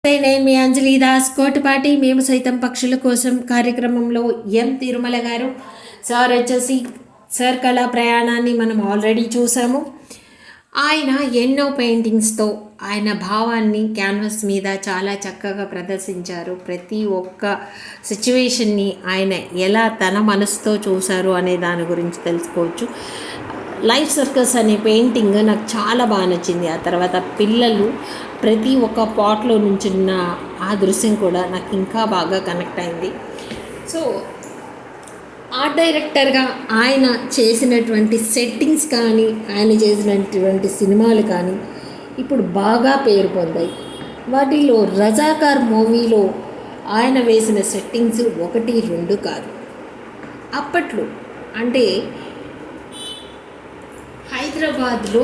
నేను మీ అంజలి దాస్ కోటిపాటి. మేము సైతం పక్షుల కోసం కార్యక్రమంలో ఎం తిరుమల గారు సార్ వచ్చేసి సార్ కళా ప్రయాణాన్ని మనం ఆల్రెడీ చూసాము. ఆయన ఎన్నో పెయింటింగ్స్తో ఆయన భావాన్ని క్యాన్వాస్ మీద చాలా చక్కగా ప్రదర్శించారు. ప్రతి ఒక్క సిచ్యువేషన్ని ఆయన ఎలా తన మనసుతో చూశారు అనే దాని గురించి తెలుసుకోవచ్చు. లైఫ్ సర్కస్ అనే పెయింటింగ్ నాకు చాలా బాగా నచ్చింది. ఆ తర్వాత పిల్లలు ప్రతి ఒక్క పాట్లో నుంచున్న ఆ దృశ్యం కూడా నాకు ఇంకా బాగా కనెక్ట్ అయింది. సో ఆర్ట్ డైరెక్టర్గా ఆయన చేసినటువంటి సెట్టింగ్స్ కానీ ఆయన చేసినటువంటి సినిమాలు కానీ ఇప్పుడు బాగా పేరు పొందాయి. వాటిలో రజాకార్ మూవీలో ఆయన వేసిన సెట్టింగ్స్ 1, 2 కాదు. అప్పట్లో అంటే హైదరాబాద్లో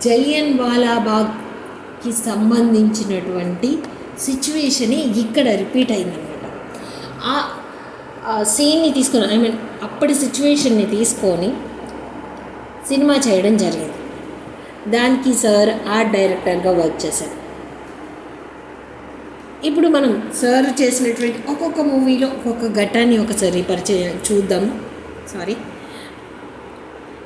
జలియన్ వాలాబాగ్కి సంబంధించినటువంటి సిచ్యువేషనే ఇక్కడ రిపీట్ అయిందన్నమాట. ఆ సీన్ని తీసుకొని అప్పటి సిచ్యువేషన్ని తీసుకొని సినిమా చేయడం జరిగింది. దానికి సార్ ఆర్ట్ డైరెక్టర్గా వర్క్ చేశారు. ఇప్పుడు మనం సార్ చేసినటువంటి ఒక్కొక్క మూవీలో ఒక్కొక్క ఘట్టాన్ని ఒకసారి చూద్దాం.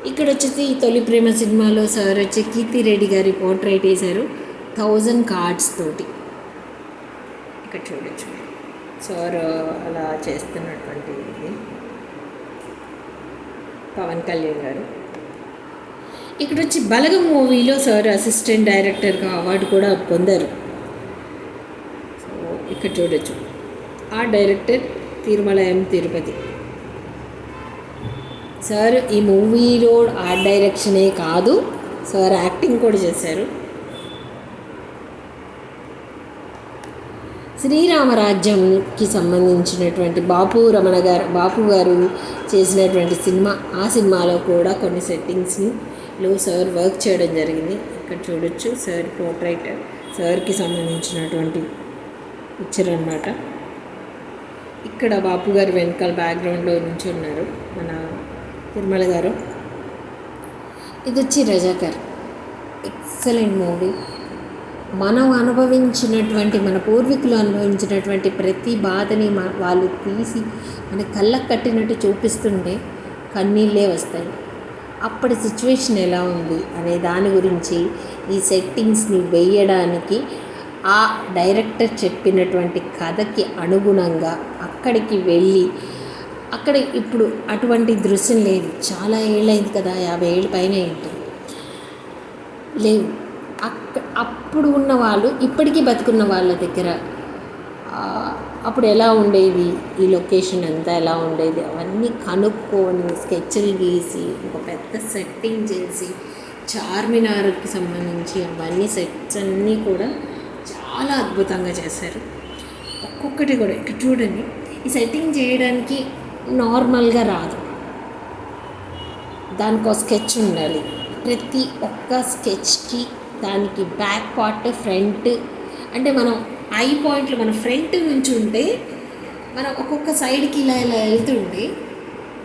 ఇక్కడ వచ్చేసి తొలి ప్రేమ సినిమాలో సార్ వచ్చి కీర్తి రెడ్డి గారి పోర్ట్రైట్ వేశారు 1000 కార్డ్స్ తోటి. ఇక్కడ చూడొచ్చు సార్ అలా చేస్తున్నటువంటి పవన్ కళ్యాణ్ గారు. ఇక్కడ వచ్చి బలగం మూవీలో సార్ అసిస్టెంట్ డైరెక్టర్గా అవార్డు కూడా పొందారు. సో ఇక్కడ చూడొచ్చు ఆ డైరెక్టర్ తిరుమల ఎం తిరుపతి సార్. ఈ మూవీలో ఆర్ట్ డైరెక్షనే కాదు, సార్ యాక్టింగ్ కూడా చేశారు. శ్రీరామరాజ్యంకి సంబంధించినటువంటి బాపు గారు చేసినటువంటి సినిమా, ఆ సినిమాలో కూడా కొన్ని సెట్టింగ్స్లో సార్ వర్క్ చేయడం జరిగింది. ఇక్కడ చూడొచ్చు సార్ పోర్ట్రైట్, సార్కి సంబంధించినటువంటి పిక్చర్ అన్నమాట. ఇక్కడ బాపు గారు వెనకాల బ్యాక్గ్రౌండ్లో నుంచి ఉన్నారు మన తిరుమల గారు. ఇది వచ్చి రజాకర్, ఎక్సలెంట్ మూవీ. మనం అనుభవించినటువంటి, మన పూర్వీకులు అనుభవించినటువంటి ప్రతి బాధని వాళ్ళు తీసి మన కళ్ళకు కట్టినట్టు చూపిస్తుంటే కన్నీళ్ళే వస్తాయి. అప్పటి సిచ్యువేషన్ ఎలా ఉంది అనే దాని గురించి ఈ సెట్టింగ్స్ని వేయడానికి ఆ డైరెక్టర్ చెప్పినటువంటి కథకి అనుగుణంగా అక్కడికి వెళ్ళి, అక్కడ ఇప్పుడు అటువంటి దృశ్యం లేదు. చాలా ఏళ్ళైంది కదా, 50 ఏళ్ళ పైన ఏంటి లేవు. అప్పుడు ఉన్న వాళ్ళు ఇప్పటికీ బతుకున్న వాళ్ళ దగ్గర అప్పుడు ఎలా ఉండేది, ఈ లొకేషన్ అంతా ఎలా ఉండేది, అవన్నీ కనుక్కొని స్కెచ్లు గీసి ఒక పెద్ద సెట్టింగ్ చేసి చార్మినార్కి సంబంధించి అవన్నీ సెట్స్ అన్నీ కూడా చాలా అద్భుతంగా చేశారు. ఒక్కొక్కటి కూడా ఇక్కడ చూడండి, ఈ సెట్టింగ్ చేయడానికి నార్మల్గా రాదు, దానికి ఒక స్కెచ్ ఉండాలి. ప్రతి ఒక్క స్కెచ్కి దానికి బ్యాక్ పార్ట్, ఫ్రంట్, అంటే మనం ఐ పాయింట్లు మన ఫ్రంట్ నుంచి ఉంటే మనం ఒక్కొక్క సైడ్కి ఇలా వెళ్తుంటే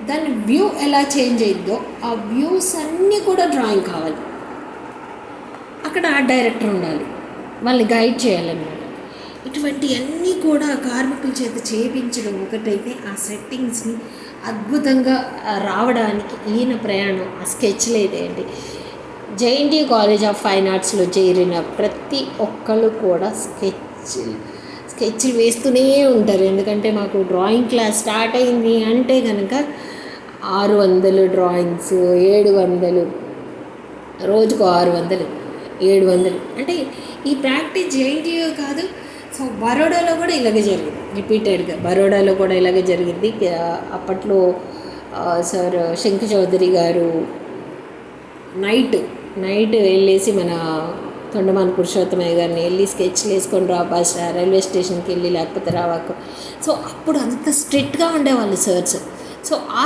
దాని వ్యూ ఎలా చేంజ్ అయ్యిద్దో ఆ వ్యూస్ అన్నీ కూడా డ్రాయింగ్ కావాలి. అక్కడ ఆర్ట్ డైరెక్టర్ ఉండాలి, వాళ్ళని గైడ్ చేయాలన్నమాట. ఇటువంటివన్నీ కూడా కార్మికుల చేత చేయించడం ఒకటైతే, ఆ సెట్టింగ్స్ని అద్భుతంగా రావడానికి ఈయన ప్రయాణం ఆ స్కెచ్లు ఏదేంటి. జేఎన్టీయూ కాలేజ్ ఆఫ్ ఫైన్ ఆర్ట్స్లో చేరిన ప్రతి ఒక్కళ్ళు కూడా స్కెచ్లు వేస్తూనే ఉంటారు. ఎందుకంటే మాకు డ్రాయింగ్ క్లాస్ స్టార్ట్ అయింది అంటే కనుక 600 డ్రాయింగ్స్, 700, రోజుకు 600, 700. అంటే ఈ ప్రాక్టీస్ జేఎన్టీయూ కాదు, సో బరోడాలో కూడా ఇలాగే జరిగింది. రిపీటెడ్గా బరోడాలో కూడా ఇలాగే జరిగింది. అప్పట్లో సార్ శంకు చౌదరి గారు నైట్ వెళ్ళేసి మన తొండమాన పురుషోత్తమయ్య గారిని వెళ్ళి స్కెచ్లు వేసుకొని బస్ రైల్వే స్టేషన్కి వెళ్ళి లేకపోతే రావాకు. సో అప్పుడు అంత స్ట్రిక్ట్గా ఉండేవాళ్ళు సార్స్. సో ఆ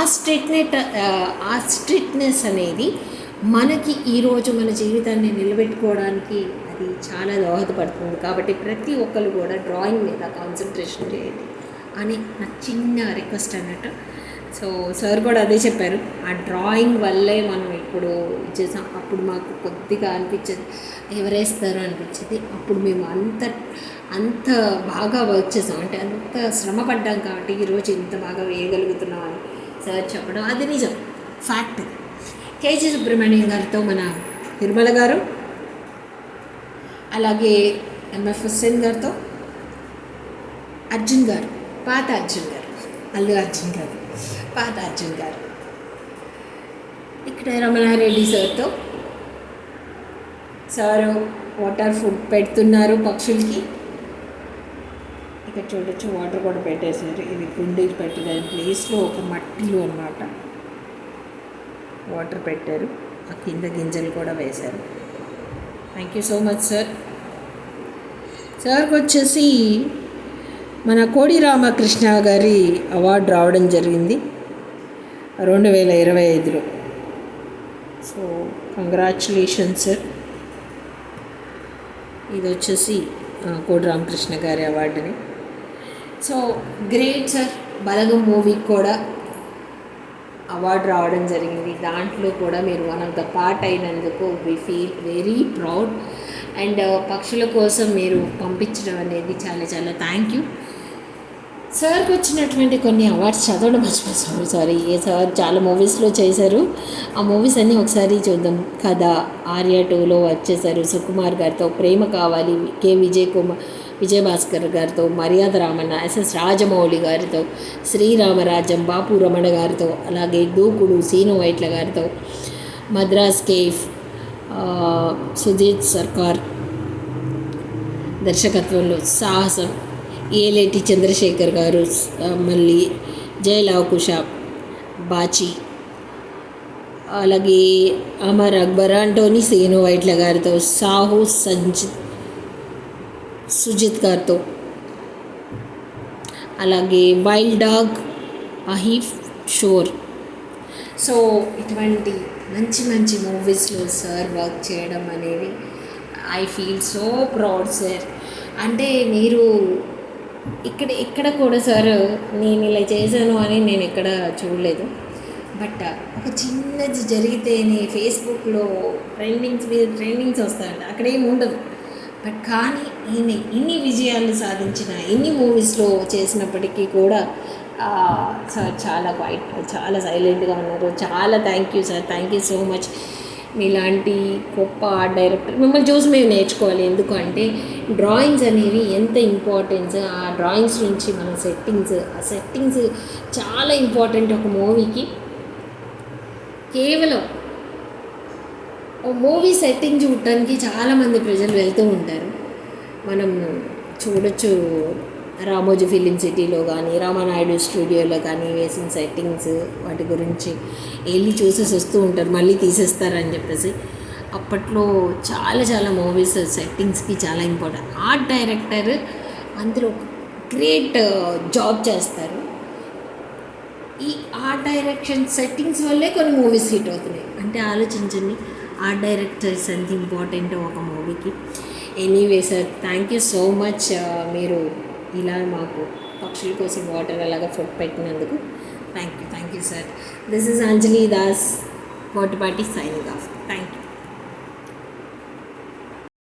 స్ట్రిక్ట్నెస్ అనేది మనకి ఈరోజు మన జీవితాన్ని నిలబెట్టుకోవడానికి అది చాలా దోహదపడుతుంది. కాబట్టి ప్రతి ఒక్కరు కూడా డ్రాయింగ్ మీద కాన్సన్ట్రేషన్ చేయండి అని నా చిన్న రిక్వెస్ట్ అన్నట్టు. సో సార్ కూడా అదే చెప్పారు, ఆ డ్రాయింగ్ వల్లే మనం ఇప్పుడు చేసాం. అప్పుడు మాకు కొద్దిగా అనిపించేది ఎవరేస్తారు అనిపించేది. అప్పుడు మేము అంత అంత బాగా వర్క్ చేసాం, అంటే అంత శ్రమ పడ్డాం కాబట్టి ఈరోజు ఇంత బాగా వేయగలుగుతున్నాం అని సార్ చెప్పడం అది నిజం, ఫ్యాక్ట్. కేజీ సుబ్రహ్మణ్యం గారితో మన తిరుమల గారు, అలాగే ఎంఎఫ్ హుస్సేన్ గారితో అర్జున్ గారు, పాత అర్జున్ గారు, అల్లు అర్జున్ గారు, పాత అర్జున్ గారు. ఇక్కడ రమణారెడ్డి సార్తో సారు వాటర్ ఫుడ్ పెడుతున్నారు పక్షులకి. ఇక్కడ చూడొచ్చు వాటర్ కూడా పెట్టేశారు. ఇది కుండీలు పెట్టిన ప్లేస్లో ఒక మట్టిలో అన్నమాట వాటర్ పెట్టారు. ఆ కింద గింజలు కూడా వేశారు. Thank you so much sir. సార్కి వచ్చేసి మన కోడి రామకృష్ణ గారి అవార్డు రావడం జరిగింది 2025లో. So congratulations sir. ఇది వచ్చేసి కోడి రామకృష్ణ గారి అవార్డుని. So great sir. బలగం మూవీకి కూడా అవార్డు రావడం జరిగింది. దాంట్లో కూడా మీరు వన్ ఆఫ్ ద పార్ట్ అయినందుకు we feel very proud. And పక్షుల కోసం మీరు పంపించడం అనేది చాలా చాలా థ్యాంక్ యూ. సార్కి వచ్చినటువంటి కొన్ని అవార్డ్స్ చదవడం మర్చిపోయారు. సారీ, సార్ చాలా మూవీస్లో చేశారు. ఆ మూవీస్ అన్నీ ఒకసారి చూద్దాం. కథ, ఆర్య 2లో వర్క్ చేశారు సుకుమార్ గారితో. ప్రేమ కావాలి కె విజయభాస్కర్ గారితో. మర్యాద రామన్న, ఎస్ఎస్ రాజమౌళి గారితో. శ్రీరామరాజ్యం బాపు రమణ గారితో. అలాగే దూకుడు సీను వైట్ల గారితో. మద్రాస్ కేఫ్ సుజిత్ సర్కార్ దర్శకత్వంలో. సాహసం ఏలేటి చంద్రశేఖర్ గారు. మళ్ళీ జయలవకుశ, బాచి, అలాగే అమర్ అక్బర్ ఆంటోనీ సీను వైట్ల గారితో. సాహు సుజిత్ గారితో. అలాగే వైల్డ్ డాగ్ అహీఫ్ షోర్. సో ఇటువంటి మంచి మంచి మూవీస్లో సార్ వర్క్ చేయడం అనేది I feel so proud sir. అంటే మీరు ఇక్కడ కూడా సార్ నేను ఇలా చేశాను అని నేను ఎక్కడ చూడలేదు. బట్ ఒక చిన్నది జరిగితేనే ఫేస్బుక్లో ట్రెండింగ్స్ వస్తాయంట, అక్కడేమి ఉండదు. బట్ కానీ ఈయన ఇన్ని విజయాలు సాధించిన, ఇన్ని మూవీస్లో చేసినప్పటికీ కూడా సార్ చాలా సైలెంట్గా ఉన్నారు. చాలా thank you sir. Thank you so much. మీలాంటి గొప్ప ఆర్ట్ డైరెక్టర్ మిమ్మల్ని చూసి మేము నేర్చుకోవాలి. ఎందుకంటే డ్రాయింగ్స్ అనేవి ఎంత ఇంపార్టెన్స్, ఆ డ్రాయింగ్స్ నుంచి మన సెట్టింగ్స్ చాలా ఇంపార్టెంట్ ఒక మూవీకి. కేవలం మూవీ సెట్టింగ్ చూడటానికి చాలామంది ప్రజలు వెళ్తూ ఉంటారు. మనం చూడొచ్చు రామోజీ ఫిలిం సిటీలో కానీ, రామానాయుడు స్టూడియోలో కానీ వేసిన సెట్టింగ్స్, వాటి గురించి వెళ్ళి చూసేసి వస్తూ ఉంటారు, మళ్ళీ తీసేస్తారని చెప్పేసి. అప్పట్లో చాలా మూవీస్ సెట్టింగ్స్కి చాలా ఇంపార్టెంట్. ఆర్ట్ డైరెక్టర్ అందులో గ్రేట్ జాబ్ చేస్తారు. ఈ ఆర్ట్ డైరెక్షన్ సెట్టింగ్స్ వల్లే కొన్ని మూవీస్ హిట్ అవుతున్నాయి. అంటే ఆలోచించండి, ఆర్ట్ డైరెక్టర్స్ ఎంత ఇంపార్టెంట్ ఒక మూవీకి. Anyway sir, thank you so much. మీరు ఇలా మాకు పక్షుల కోసం వాటర్ అలాగా ఫుడ్ పెట్టినందుకు thank you sir. This is Anjali Das Motipati signing off. Thank you.